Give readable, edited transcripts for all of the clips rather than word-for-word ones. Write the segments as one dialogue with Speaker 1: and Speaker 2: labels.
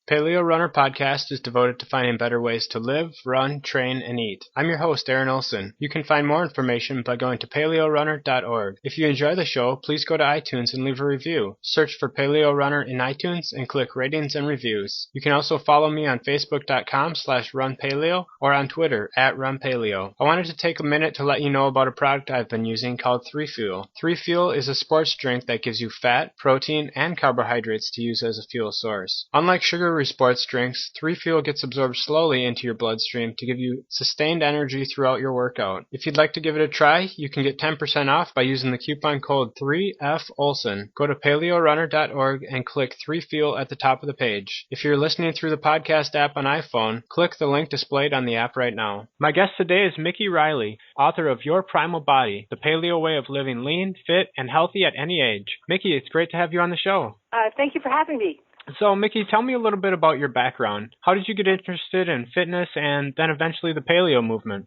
Speaker 1: Paleo Runner Podcast is devoted to finding better ways to live, run, train, and eat. I'm your host, Aaron Olson. You can find more information by going to paleorunner.org. If you enjoy the show, please go to iTunes and leave a review. Search for Paleo Runner in iTunes and click ratings and reviews. You can also follow me on facebook.com/runpaleo or on Twitter @runpaleo. I wanted to take a minute to let you know about a product I've been using called 3Fuel. 3Fuel is a sports drink that gives you fat, protein, and carbohydrates to use as a fuel source. Unlike sugary sports drinks, 3Fuel gets absorbed slowly into your bloodstream to give you sustained energy throughout your workout. If you'd like to give it a try, you can get 10% off by using the coupon code 3FOLSON. Go to paleorunner.org and click 3Fuel at the top of the page. If you're listening through the podcast app on iPhone, click the link displayed on the app right now. My guest today is Mikki Reilly, author of Your Primal Body, the Paleo Way of Living Lean, Fit, and Healthy at Any Age. Mikki, it's great to have you on the show.
Speaker 2: Thank you for having me.
Speaker 1: So, Mikki, tell me a little bit about your background. How did you get interested in fitness and then eventually the paleo movement?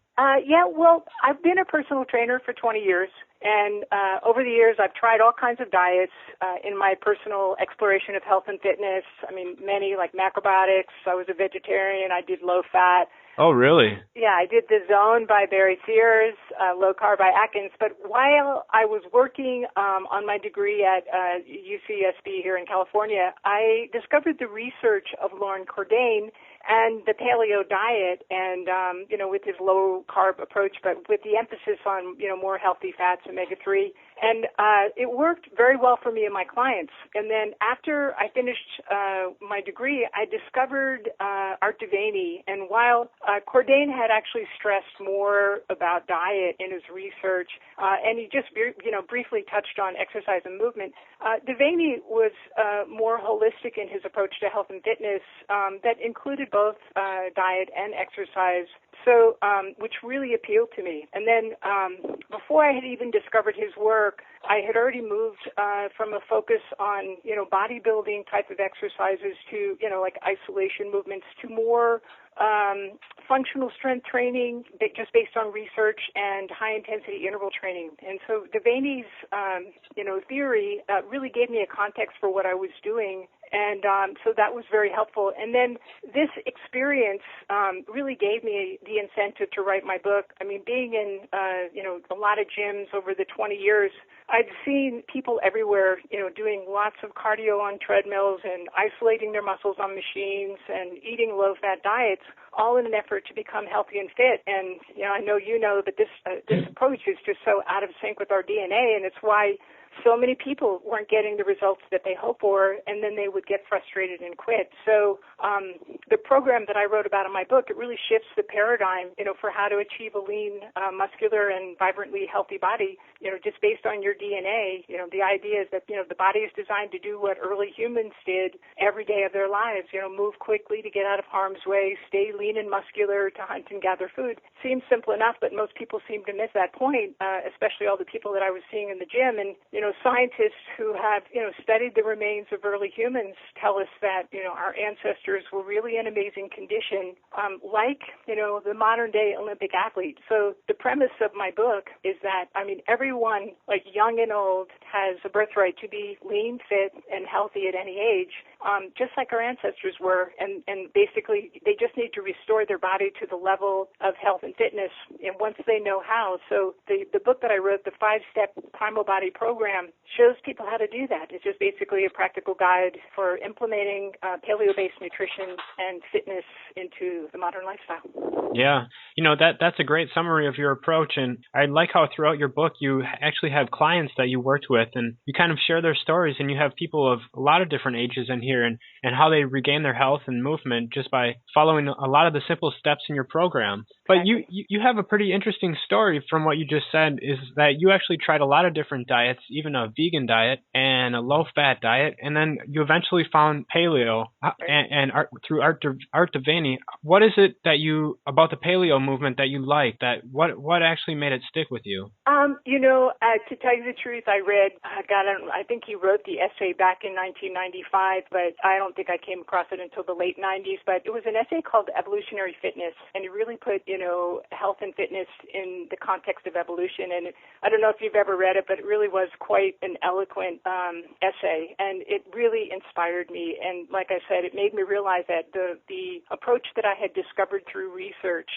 Speaker 2: Well, I've been a personal trainer for 20 years, and over the years I've tried all kinds of diets in my personal exploration of health and fitness. I mean, many like macrobiotics. I was a vegetarian. I did low fat.
Speaker 1: Oh, really?
Speaker 2: Yeah, I did The Zone by Barry Sears, Low Carb by Atkins. But while I was working on my degree at UCSB here in California, I discovered the research of Lauren Cordain and the paleo diet and, with his low carb approach, but with the emphasis on, more healthy fats, omega-3. And it worked very well for me and my clients. And then after I finished my degree, I discovered Art Devaney. And while Cordain had actually stressed more about diet in his research, and he just briefly touched on exercise and movement, Devaney was more holistic in his approach to health and fitness that included both diet and exercise. So, which really appealed to me. And then before I had even discovered his work, I had already moved from a focus on, bodybuilding type of exercises to, like isolation movements to more functional strength training just based on research and high-intensity interval training. And so Devaney's, theory really gave me a context for what I was doing. And so that was very helpful. And then this experience really gave me the incentive to write my book. I mean, being in, a lot of gyms over the 20 years, I've seen people everywhere, doing lots of cardio on treadmills and isolating their muscles on machines and eating low-fat diets, all in an effort to become healthy and fit. And, I know that this approach is just so out of sync with our DNA, and it's why so many people weren't getting the results that they hoped for, and then they would get frustrated and quit. So the program that I wrote about in my book, it really shifts the paradigm, for how to achieve a lean, muscular, and vibrantly healthy body, just based on your DNA. The idea is that, the body is designed to do what early humans did every day of their lives, move quickly to get out of harm's way, stay lean and muscular to hunt and gather food. Seems simple enough, but most people seem to miss that point, especially all the people that I was seeing in the gym. And, scientists who have, studied the remains of early humans tell us that, our ancestors were really in amazing condition, like, the modern day Olympic athlete. So the premise of my book is that, everyone, like young and old, has a birthright to be lean, fit, and healthy at any age, just like our ancestors were. And basically, they just need to restore their body to the level of health and fitness, and once they know how. So the book that I wrote, the 5-step Primal Body program, shows people how to do that. It's just basically a practical guide for implementing paleo-based nutrition and fitness into the modern lifestyle.
Speaker 1: Yeah, that's a great summary of your approach, and I like how throughout your book you actually have clients that you worked with, and you kind of share their stories, and you have people of a lot of different ages in here, and how they regain their health and movement just by following a lot of the simple steps in your program. But you have a pretty interesting story from what you just said, is that you actually tried a lot of different diets, even a vegan diet and a low-fat diet, and then you eventually found paleo and through Art Devaney. What is it that about the paleo movement that you like? What actually made it stick with you?
Speaker 2: To tell you the truth, I think he wrote the essay back in 1995, but but I don't think I came across it until the late 90s. But it was an essay called Evolutionary Fitness, and it really put, health and fitness in the context of evolution. And I don't know if you've ever read it, but it really was quite an eloquent essay, and it really inspired me. And like I said, it made me realize that the approach that I had discovered through research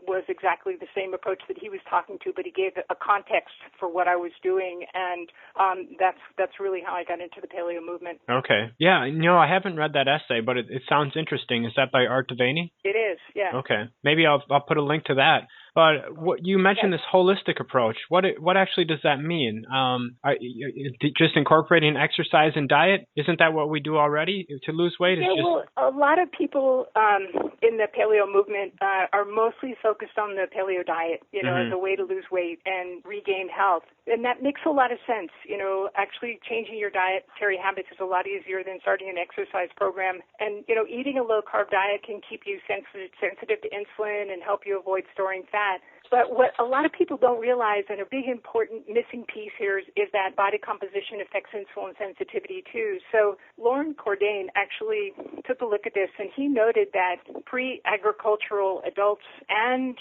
Speaker 2: was exactly the same approach that he was talking to, but he gave a context for what I was doing, and that's really how I got into the paleo movement.
Speaker 1: Okay. Yeah, I haven't read that essay, but it sounds interesting. Is that by Art Devaney?
Speaker 2: It is, yeah.
Speaker 1: Okay. Maybe I'll put a link to that. But what you mentioned, this holistic approach. What actually does that mean? Just incorporating exercise and diet? Isn't that what we do already to lose weight?
Speaker 2: Well, a lot of people in the paleo movement are mostly focused on the paleo diet, as a way to lose weight and regain health. And that makes a lot of sense. Actually changing your dietary habits is a lot easier than starting an exercise program. And, eating a low-carb diet can keep you sensitive to insulin and help you avoid storing fat. But what a lot of people don't realize, and a big important missing piece here, is that body composition affects insulin sensitivity too. So Lauren Cordain actually took a look at this, and he noted that pre-agricultural adults and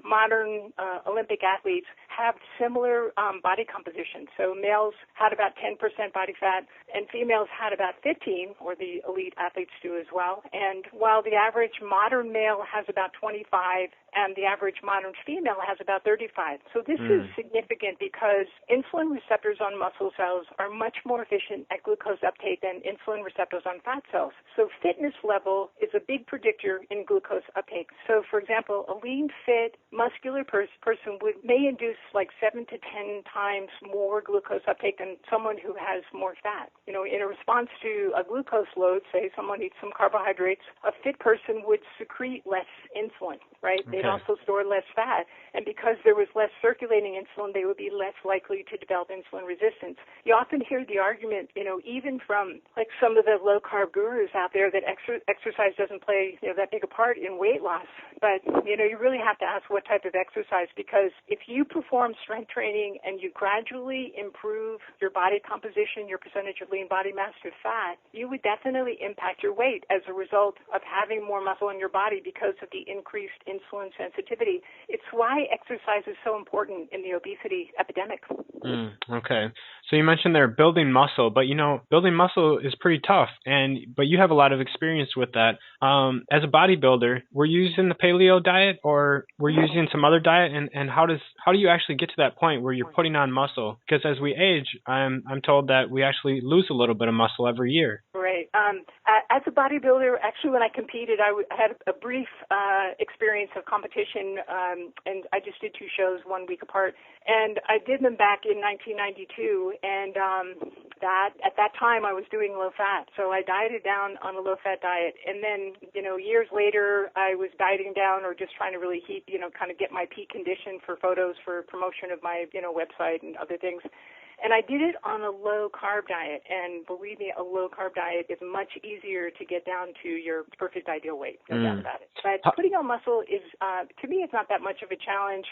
Speaker 2: modern Olympic athletes have similar body composition. So males had about 10% body fat, and females had about 15%, or the elite athletes do as well. And while the average modern male has about 25%, and the average modern female has about 35%. So this is significant because insulin receptors on muscle cells are much more efficient at glucose uptake than insulin receptors on fat cells. So fitness level is a big predictor in glucose uptake. So, for example, a lean, fit, muscular person may induce like 7 to 10 times more glucose uptake than someone who has more fat. In a response to a glucose load, say someone eats some carbohydrates, a fit person would secrete less insulin, right?
Speaker 1: Okay.
Speaker 2: They'd also store less fat. And because there was less circulating insulin, they would be less likely to develop insulin resistance. You often hear the argument, even from like some of the low-carb gurus out there, that exercise doesn't play that big a part in weight loss. But, you really have to ask what type of exercise, because if you perform strength training and you gradually improve your body composition, your percentage of lean body mass to fat, you would definitely impact your weight as a result of having more muscle in your body because of the increased insulin sensitivity. It's why exercise is so important in the obesity epidemic.
Speaker 1: Okay. So you mentioned they're building muscle, but building muscle is pretty tough, but you have a lot of experience with that. As a bodybuilder, were you using the paleo diet, or were you using some other diet? And how do you actually get to that point where you're putting on muscle? Because as we age, I'm told that we actually lose a little bit of muscle every year.
Speaker 2: Right. As a bodybuilder, actually, when I competed, I had a brief experience of competition, and I just did 2 shows 1 week apart. And I did them back in 1992, and at that time I was doing low fat, so I dieted down on a low fat diet. And then, years later, I was dieting down or just trying to really heat, kind of get my peak condition for photos for promotion of my, website and other things. And I did it on a low-carb diet, and believe me, a low-carb diet is much easier to get down to your perfect ideal weight, no doubt about it. But putting on muscle is, to me, it's not that much of a challenge.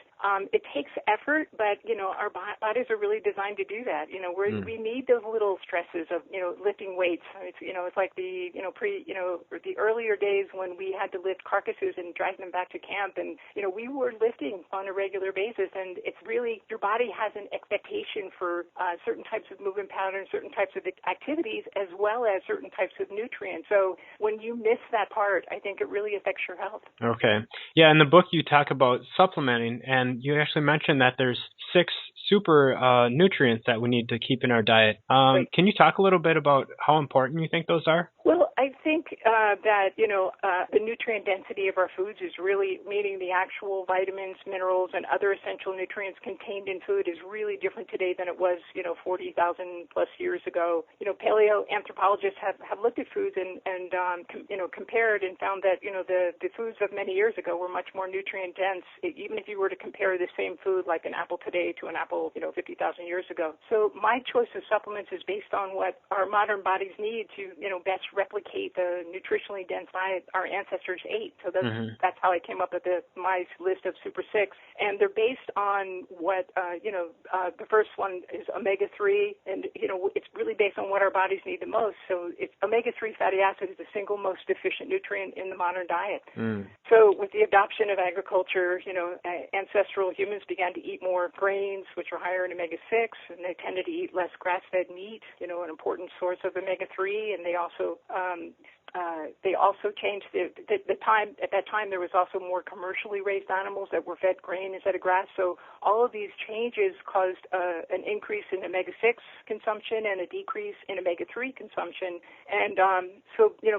Speaker 2: It takes effort, but, our bodies are really designed to do that. We need those little stresses of, lifting weights. It's like the, the earlier days when we had to lift carcasses and drag them back to camp, and, we were lifting on a regular basis, and it's really, your body has an expectation for certain types of movement patterns, certain types of activities, as well as certain types of nutrients. So when you miss that part, I think it really affects your health. Okay.
Speaker 1: Yeah, in the book you talk about supplementing, and you actually mentioned that there's 6 super nutrients that we need to keep in our diet.
Speaker 2: Right.
Speaker 1: Can you talk a little bit about how important you think those are?
Speaker 2: Well, I think that, the nutrient density of our foods is really, meaning the actual vitamins, minerals, and other essential nutrients contained in food is really different today than it was, 40,000 plus years ago. Paleo anthropologists have looked at foods and compared and found that, the foods of many years ago were much more nutrient dense, even if you were to compare the same food like an apple today to an apple, 50,000 years ago. So my choice of supplements is based on what our modern bodies need to, best replicate replicate the nutritionally dense diet our ancestors ate. So that's how I came up with my list of Super 6. And they're based on what, the first one is omega-3, and, it's really based on what our bodies need the most. So omega-3 fatty acid is the single most deficient nutrient in the modern diet. So with the adoption of agriculture, ancestral humans began to eat more grains, which are higher in omega-6, and they tended to eat less grass-fed meat, an important source of omega-3, and they also changed the time. At that time, there was also more commercially raised animals that were fed grain instead of grass. So all of these changes caused an increase in omega-6 consumption and a decrease in omega-3 consumption. And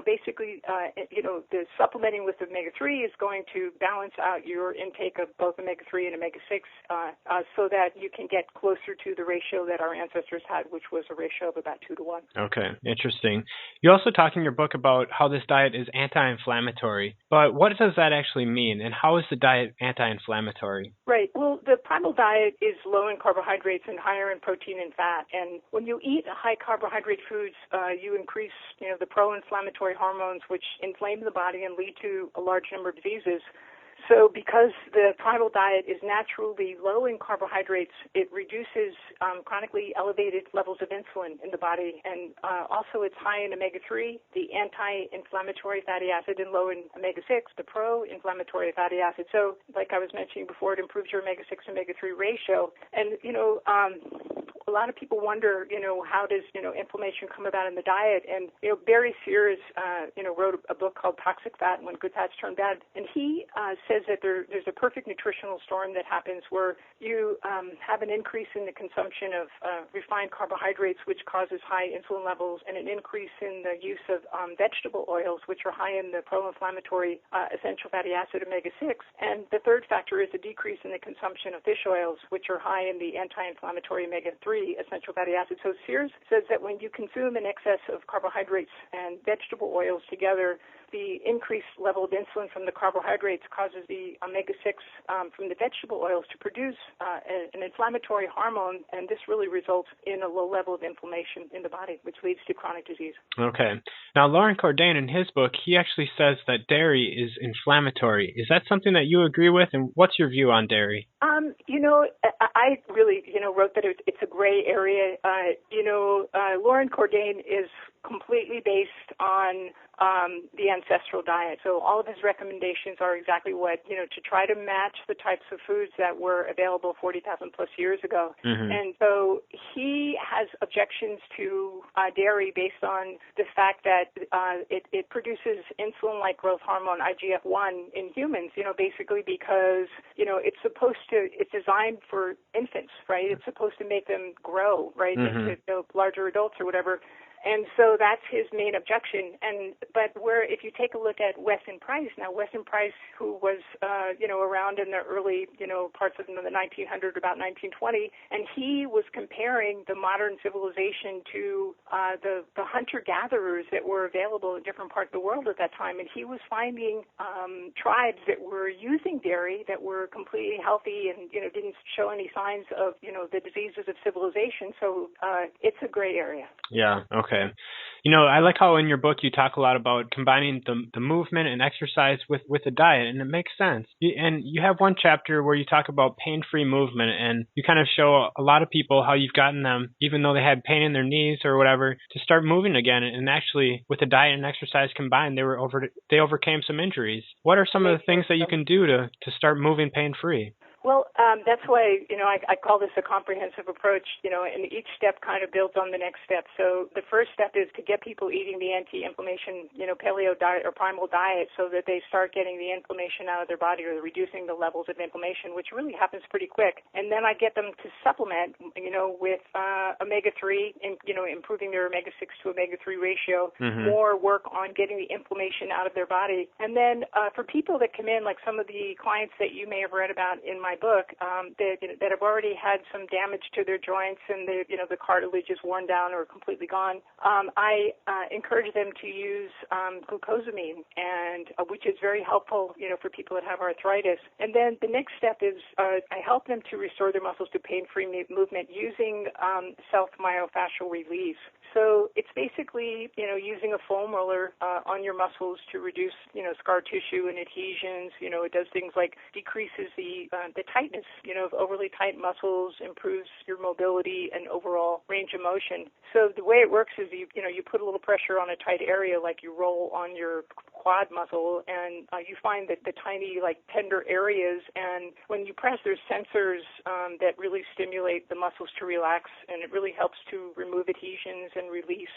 Speaker 2: basically, the supplementing with omega-3 is going to balance out your intake of both omega-3 and omega-6 so that you can get closer to the ratio that our ancestors had, which was a ratio of about 2 to 1.
Speaker 1: Okay, interesting. You also talk in your book about how this diet is anti-inflammatory, but what does that actually mean, and how is the diet anti-inflammatory?
Speaker 2: Right. Well, the primal diet is low in carbohydrates and higher in protein and fat. And when you eat high carbohydrate foods, you increase, the pro-inflammatory hormones, which inflame the body and lead to a large number of diseases. So because the primal diet is naturally low in carbohydrates, it reduces chronically elevated levels of insulin in the body. And also it's high in omega-3, the anti-inflammatory fatty acid, and low in omega-6, the pro-inflammatory fatty acid. So like I was mentioning before, it improves your omega-6 omega-3 ratio. And, a lot of people wonder, how does, inflammation come about in the diet? And, Barry Sears, wrote a book called Toxic Fat, When Good Fats Turn Bad. And he says that there's a perfect nutritional storm that happens where you have an increase in the consumption of refined carbohydrates, which causes high insulin levels, and an increase in the use of vegetable oils, which are high in the pro-inflammatory essential fatty acid omega-6. And the third factor is a decrease in the consumption of fish oils, which are high in the anti-inflammatory omega-3 essential fatty acids. So Sears says that when you consume an excess of carbohydrates and vegetable oils together, the increased level of insulin from the carbohydrates causes the omega-6 from the vegetable oils to produce an inflammatory hormone, and this really results in a low level of inflammation in the body, which leads to chronic disease. Okay.
Speaker 1: Now, Lauren Cordain, in his book, he actually says that dairy is inflammatory. Is that something that you agree with, and what's your view on dairy?
Speaker 2: I really, wrote that it's a gray area. Lauren Cordain is completely based on the ancestral diet. So all of his recommendations are exactly what, to try to match the types of foods that were available 40,000 plus years ago. And so he has objections to dairy based on the fact that it produces insulin-like growth hormone, IGF-1, in humans, basically because, it's designed for infants, right? It's supposed to make them grow, right, into larger adults or whatever. And so that's his main objection. But if you take a look at Weston Price, who was, around in the early, parts of the 1900s, about 1920, and he was comparing the modern civilization to the hunter-gatherers that were available in different parts of the world at that time. And he was finding tribes that were using dairy that were completely healthy and, didn't show any signs of, the diseases of civilization. So it's a gray area.
Speaker 1: Yeah, okay. I like how in your book you talk a lot about combining the movement and exercise with the diet, and it makes sense. And you have one chapter where you talk about pain-free movement, and you kind of show a lot of people how you've gotten them, even though they had pain in their knees or whatever, to start moving again. And actually, with the diet and exercise combined, they overcame some injuries. What are some of the things that you can do to start moving pain-free?
Speaker 2: Well, that's why, I call this a comprehensive approach, and each step kind of builds on the next step. So the first step is to get people eating the anti-inflammation, paleo diet or primal diet so that they start getting the inflammation out of their body or reducing the levels of inflammation, which really happens pretty quick. And then I get them to supplement, with omega-3 and, improving their omega-6 to omega-3 ratio, more work on getting the inflammation out of their body. And then for people that come in, like some of the clients that you may have read about in my my book that have already had some damage to their joints and the cartilage is worn down or completely gone, I encourage them to use glucosamine, and which is very helpful, for people that have arthritis. And then the next step is I help them to restore their muscles to pain-free movement using self-myofascial release. So it's basically, using a foam roller on your muscles to reduce, scar tissue and adhesions. It does things like decreases the tightness, of overly tight muscles, improves your mobility and overall range of motion. So the way it works is you put a little pressure on a tight area, like you roll on your quad muscle, and you find that the tiny, tender areas, and when you press, there's sensors that really stimulate the muscles to relax, and it really helps to remove adhesions and release,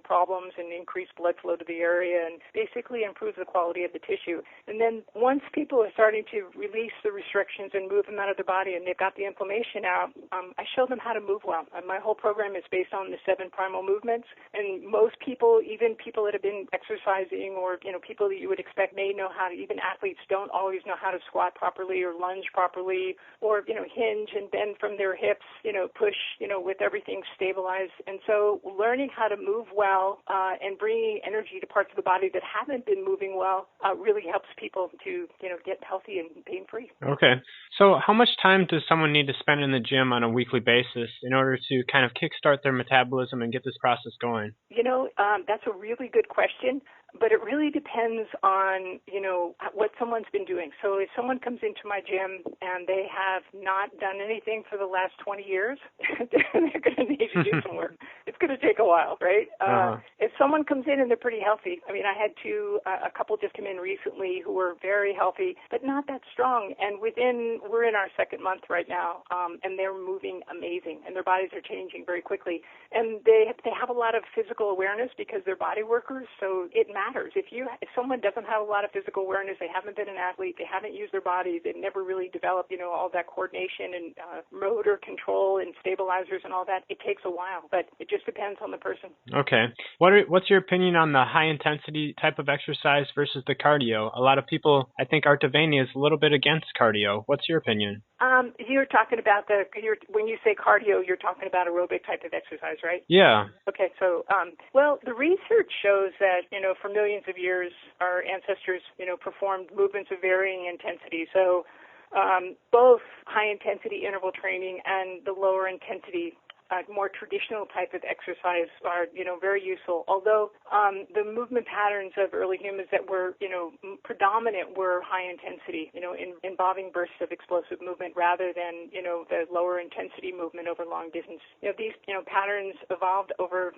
Speaker 2: problems and increase blood flow to the area and basically improve the quality of the tissue. And then once people are starting to release the restrictions and move them out of their body and they've got the inflammation out, I show them how to move well. And my whole program is based on the 7 primal movements, and most people, even people that have been exercising or, people that you would expect may know how to, even athletes don't always know how to squat properly or lunge properly or, hinge and bend from their hips, push, with everything stabilized. And so learning how to move well and bringing energy to parts of the body that haven't been moving well really helps people to, get healthy and pain-free.
Speaker 1: Okay. So how much time does someone need to spend in the gym on a weekly basis in order to kind of kickstart their metabolism and get this process going?
Speaker 2: That's a really good question. But it really depends on, what someone's been doing. So if someone comes into my gym and they have not done anything for the last 20 years, they're going to need to do some work. It's going to take a while, right? If someone comes in and they're pretty healthy, I had a couple just come in recently who were very healthy, but not that strong. And we're in our 2nd month right now, and they're moving amazing, and their bodies are changing very quickly. And they have a lot of physical awareness because they're body workers, so it matters. If someone doesn't have a lot of physical awareness, they haven't been an athlete, they haven't used their bodies, they've never really developed, all that coordination and motor control and stabilizers and all that, it takes a while, but it just depends on the person.
Speaker 1: Okay. What's your opinion on the high intensity type of exercise versus the cardio? A lot of people, I think Artavania is a little bit against cardio. What's your opinion?
Speaker 2: You're talking about when you say cardio, you're talking about aerobic type of exercise, right?
Speaker 1: Yeah.
Speaker 2: Okay, so, the research shows that, for millions of years, our ancestors, performed movements of varying intensity. So, both high intensity interval training and the lower intensity more traditional type of exercise are, very useful. Although the movement patterns of early humans that were, predominant were high intensity, involving bursts of explosive movement rather than, the lower intensity movement over long distance. These, patterns evolved over,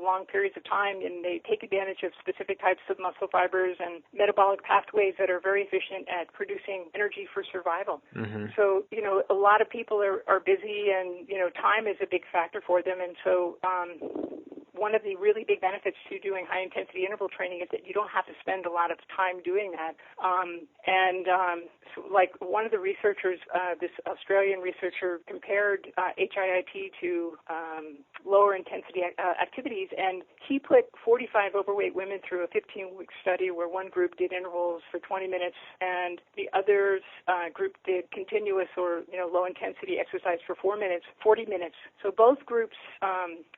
Speaker 2: long periods of time, and they take advantage of specific types of muscle fibers and metabolic pathways that are very efficient at producing energy for survival. Mm-hmm. So, a lot of people are busy, and, time is a big factor for them, and so one of the really big benefits to doing high-intensity interval training is that you don't have to spend a lot of time doing that. So like one of the researchers, this Australian researcher, compared HIIT to lower-intensity activities, and he put 45 overweight women through a 15-week study where one group did intervals for 20 minutes and the other group did continuous or low-intensity exercise for 40 minutes. So both groups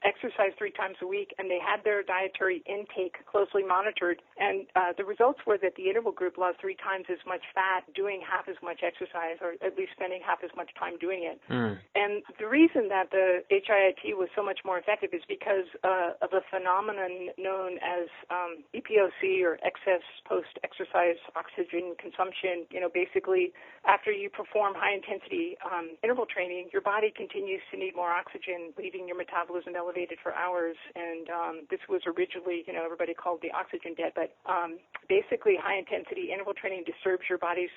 Speaker 2: exercised 3 times a week, and they had their dietary intake closely monitored. And the results were that the interval group lost 3 times as much fat doing half as much exercise, or at least spending half as much time doing it. And the reason that the HIIT was so much more effective is because of a phenomenon known as EPOC, or excess post-exercise oxygen consumption. Basically, after you perform high-intensity interval training, your body continues to need more oxygen, leaving your metabolism elevated for hours. And this was originally, everybody called the oxygen debt, but basically high-intensity interval training disturbs your body's,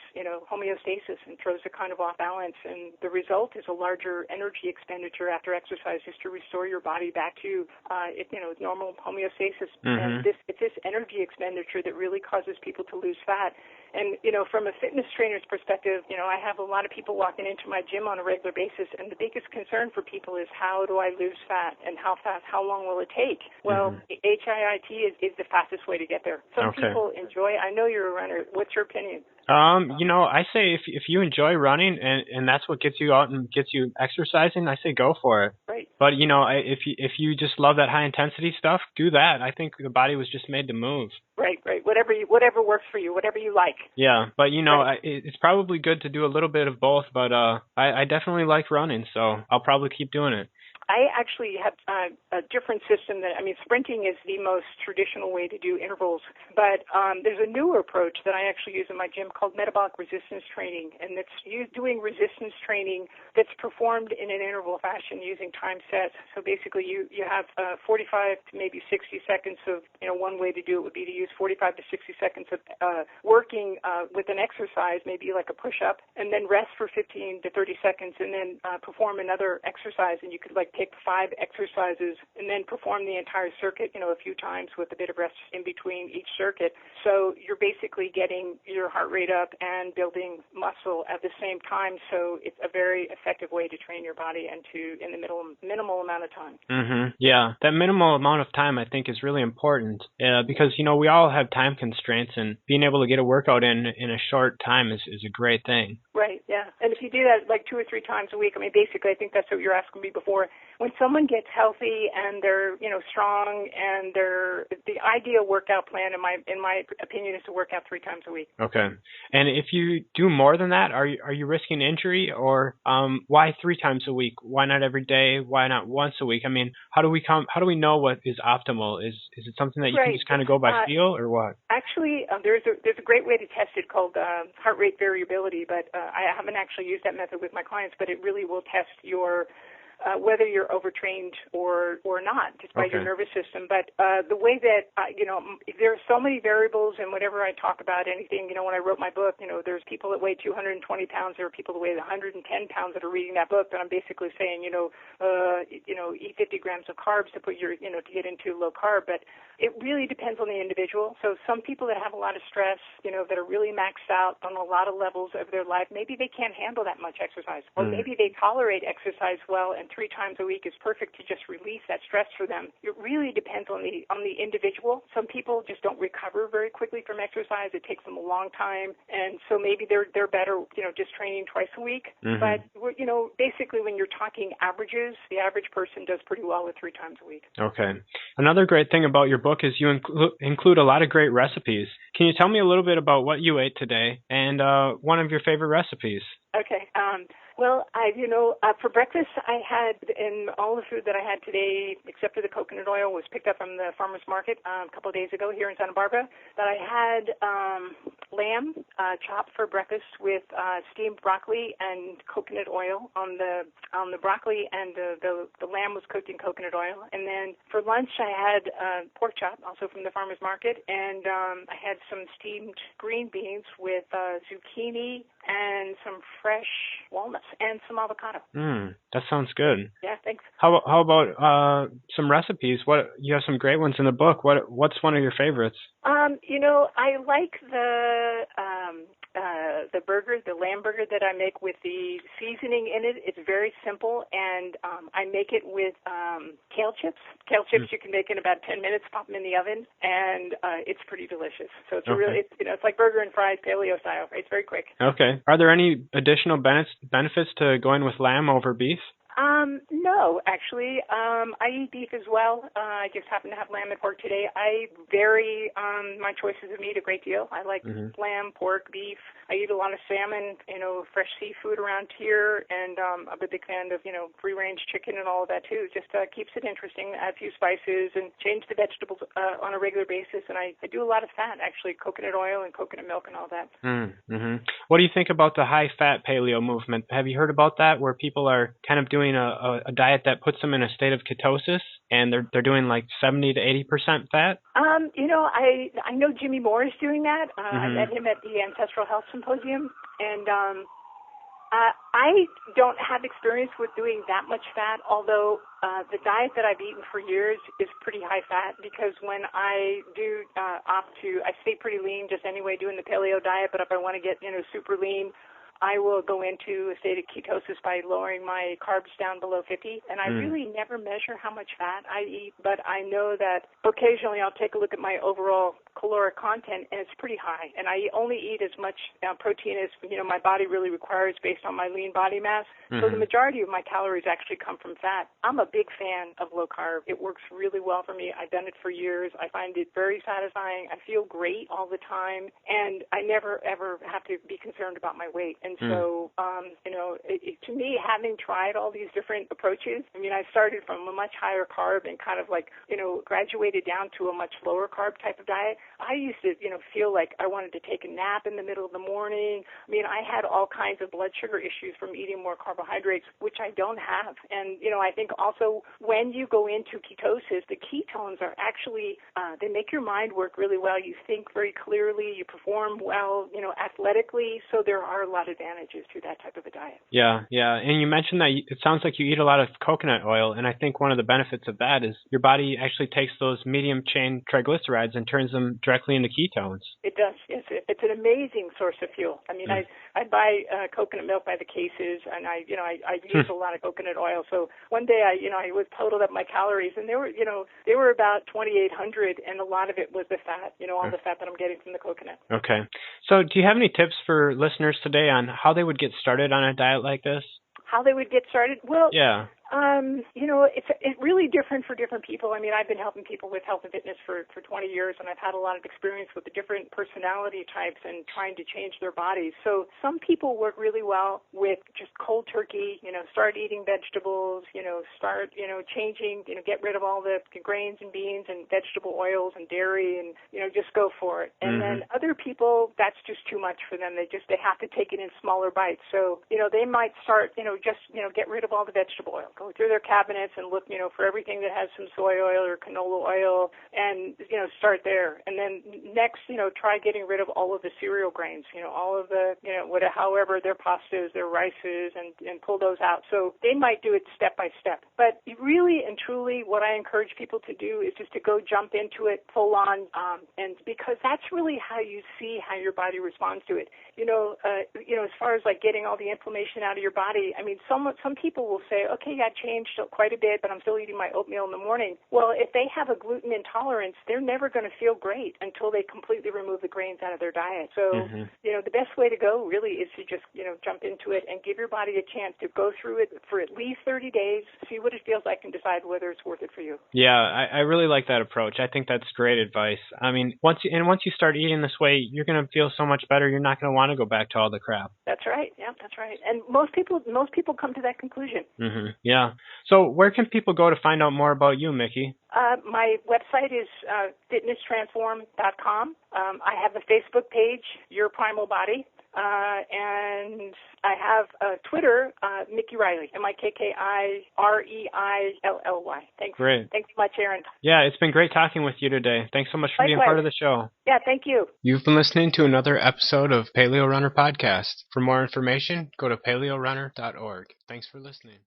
Speaker 2: homeostasis and throws it kind of off balance. And the result is a larger energy expenditure after exercise just to restore your body back to normal homeostasis.
Speaker 1: Mm-hmm.
Speaker 2: And it's this energy expenditure that really causes people to lose fat. And, from a fitness trainer's perspective, I have a lot of people walking into my gym on a regular basis, and the biggest concern for people is, how do I lose fat, and how fast, how long will it take? Well, HIIT is the fastest way to get there. Some people enjoy it. I know you're a runner. What's your opinion?
Speaker 1: I say if you enjoy running and that's what gets you out and gets you exercising, I say go for it.
Speaker 2: Right.
Speaker 1: But if you just love that high intensity stuff, do that. I think the body was just made to move.
Speaker 2: Right. Whatever works for you, whatever you like.
Speaker 1: Yeah, but it's probably good to do a little bit of both. But I definitely like running, so I'll probably keep doing it.
Speaker 2: I actually have a different system sprinting is the most traditional way to do intervals, but there's a newer approach that I actually use in my gym called metabolic resistance training, and it's doing resistance training that's performed in an interval fashion using time sets. So basically you have 45 to maybe 60 seconds of, one way to do it would be to use 45 to 60 seconds of working with an exercise, maybe like a push-up, and then rest for 15 to 30 seconds, and then perform another exercise, and you could take 5 exercises and then perform the entire circuit, a few times with a bit of rest in between each circuit. So you're basically getting your heart rate up and building muscle at the same time. So it's a very effective way to train your body in the minimal amount of time.
Speaker 1: Mm-hmm. Yeah, that minimal amount of time I think is really important because, we all have time constraints, and being able to get a workout in a short time is a great thing.
Speaker 2: Right, yeah. And if you do that 2 or 3 times a week, basically I think that's what you're asking me before. When someone gets healthy and they're, strong, and the ideal workout plan, in my opinion, is to work out 3 times a week. Okay.
Speaker 1: And if you do more than that, are you risking injury, or why 3 times a week? Why not every day? Why not once a week? How do we know what is optimal? Is it something that you can just kind of go by feel, or what?
Speaker 2: Actually, there's a great way to test it called heart rate variability, but I haven't actually used that method with my clients, but it really will test your whether you're overtrained or not, just by your nervous system. But the way that, there are so many variables, and whenever I talk about anything, when I wrote my book, there's people that weigh 220 pounds, there are people that weigh 110 pounds that are reading that book, but I'm basically saying, eat 50 grams of carbs to put to get into low carb. But it really depends on the individual. So some people that have a lot of stress, that are really maxed out on a lot of levels of their life, maybe they can't handle that much exercise, or maybe they tolerate exercise well, and 3 times a week is perfect to just release that stress for them. It really depends on the individual. Some people just don't recover very quickly from exercise. It takes them a long time, and so maybe they're better, just training twice a week. But basically, when you're talking averages, the average person does pretty well with 3 times a week.
Speaker 1: Okay. Another great thing about your book is you include a lot of great recipes. Can you tell me a little bit about what you ate today and one of your favorite recipes?
Speaker 2: Okay. Well, for breakfast, I had, and all the food that I had today, except for the coconut oil, was picked up from the farmer's market a couple of days ago here in Santa Barbara. But I had lamb chopped for breakfast with steamed broccoli and coconut oil on the broccoli, and the lamb was cooked in coconut oil. And then for lunch, I had pork chop, also from the farmer's market, and I had some steamed green beans with zucchini and some fresh walnuts and some avocado.
Speaker 1: That sounds good.
Speaker 2: Yeah, thanks.
Speaker 1: How about some recipes? You have some great ones in the book. What's one of your favorites?
Speaker 2: I like the burger, the lamb burger that I make with the seasoning in it. It's very simple, and I make it with kale chips. Kale chips you can make in about 10 minutes, pop them in the oven, and it's pretty delicious. So it's it's like burger and fries, paleo style. It's very quick. Okay.
Speaker 1: Are there any additional benefits to going with lamb over beef?
Speaker 2: No, actually. I eat beef as well. I just happen to have lamb and pork today. I vary my choices of meat a great deal. I like lamb, pork, beef. I eat a lot of salmon, fresh seafood around here, and I'm a big fan of, free-range chicken and all of that too. Just keeps it interesting. Add a few spices and change the vegetables on a regular basis. And I do a lot of fat, actually, coconut oil and coconut milk and all that.
Speaker 1: What do you think about the high-fat paleo movement? Have you heard about that, where people are kind of doing a diet that puts them in a state of ketosis, and they're doing like 70 to 80% fat?
Speaker 2: I know Jimmy Moore is doing that. I met him at the Ancestral Health Symposium, and I don't have experience with doing that much fat, although the diet that I've eaten for years is pretty high fat, because when I do I stay pretty lean just anyway doing the paleo diet, but if I want to get, super lean, I will go into a state of ketosis by lowering my carbs down below 50, and I really never measure how much fat I eat, but I know that occasionally I'll take a look at my overall caloric content, and it's pretty high, and I only eat as much protein as, my body really requires based on my lean body mass, so the majority of my calories actually come from fat. I'm a big fan of low carb. It works really well for me. I've done it for years. I find it very satisfying. I feel great all the time, and I never, ever have to be concerned about my weight. And so, to me, having tried all these different approaches, I started from a much higher carb and kind of graduated down to a much lower carb type of diet. I used to, feel like I wanted to take a nap in the middle of the morning. I had all kinds of blood sugar issues from eating more carbohydrates, which I don't have. And, I think also when you go into ketosis, the ketones are actually, they make your mind work really well. You think very clearly, you perform well, athletically. So there are a lot of advantages to that type of a diet.
Speaker 1: Yeah. And you mentioned that it sounds like you eat a lot of coconut oil, and I think one of the benefits of that is your body actually takes those medium chain triglycerides and turns them directly into ketones.
Speaker 2: It does. Yes, it's an amazing source of fuel. I buy coconut milk by the cases, and I use a lot of coconut oil. So one day I was totaled up my calories, and they were about 2,800, and a lot of it was the fat, all the fat that I'm getting from the coconut.
Speaker 1: Okay. So do you have any tips for listeners today on how they would get started on a diet like this?
Speaker 2: How they would get started? Well,
Speaker 1: yeah.
Speaker 2: It's really different for different people. I've been helping people with health and fitness for 20 years, and I've had a lot of experience with the different personality types and trying to change their bodies. So some people work really well with just cold turkey, start eating vegetables, start, changing, get rid of all the grains and beans and vegetable oils and dairy and, just go for it. And then other people, that's just too much for them. They have to take it in smaller bites. So, they might start, get rid of all the vegetable oil. Go through their cabinets and look, for everything that has some soy oil or canola oil and, start there. And then next, try getting rid of all of the cereal grains, all of the, however their pastas, their rices, and pull those out. So they might do it step by step. But really and truly what I encourage people to do is just to go jump into it full on, and because that's really how you see how your body responds to it. As far as getting all the inflammation out of your body, some people will say, okay, I changed quite a bit, but I'm still eating my oatmeal in the morning. Well, if they have a gluten intolerance, they're never going to feel great until they completely remove the grains out of their diet. So, the best way to go really is to just, jump into it and give your body a chance to go through it for at least 30 days, see what it feels like, and decide whether it's worth it for you.
Speaker 1: Yeah, I really like that approach. I think that's great advice. Once you start eating this way, you're going to feel so much better. You're not going to want to go back to all the crap.
Speaker 2: That's right. Yeah, that's right. And most people come to that conclusion.
Speaker 1: Yeah. So where can people go to find out more about you, Mikki?
Speaker 2: My website is fitnesstransform.com. I have a Facebook page, Your Primal Body, and I have Twitter, Mikki Reilly, MIKKIREILLY. Thanks.
Speaker 1: Great.
Speaker 2: Thanks so much, Aaron.
Speaker 1: Yeah, it's been great talking with you today. Thanks so much for being part of the show.
Speaker 2: Yeah, thank you.
Speaker 1: You've been listening to another episode of Paleo Runner Podcast. For more information, go to paleorunner.org. Thanks for listening.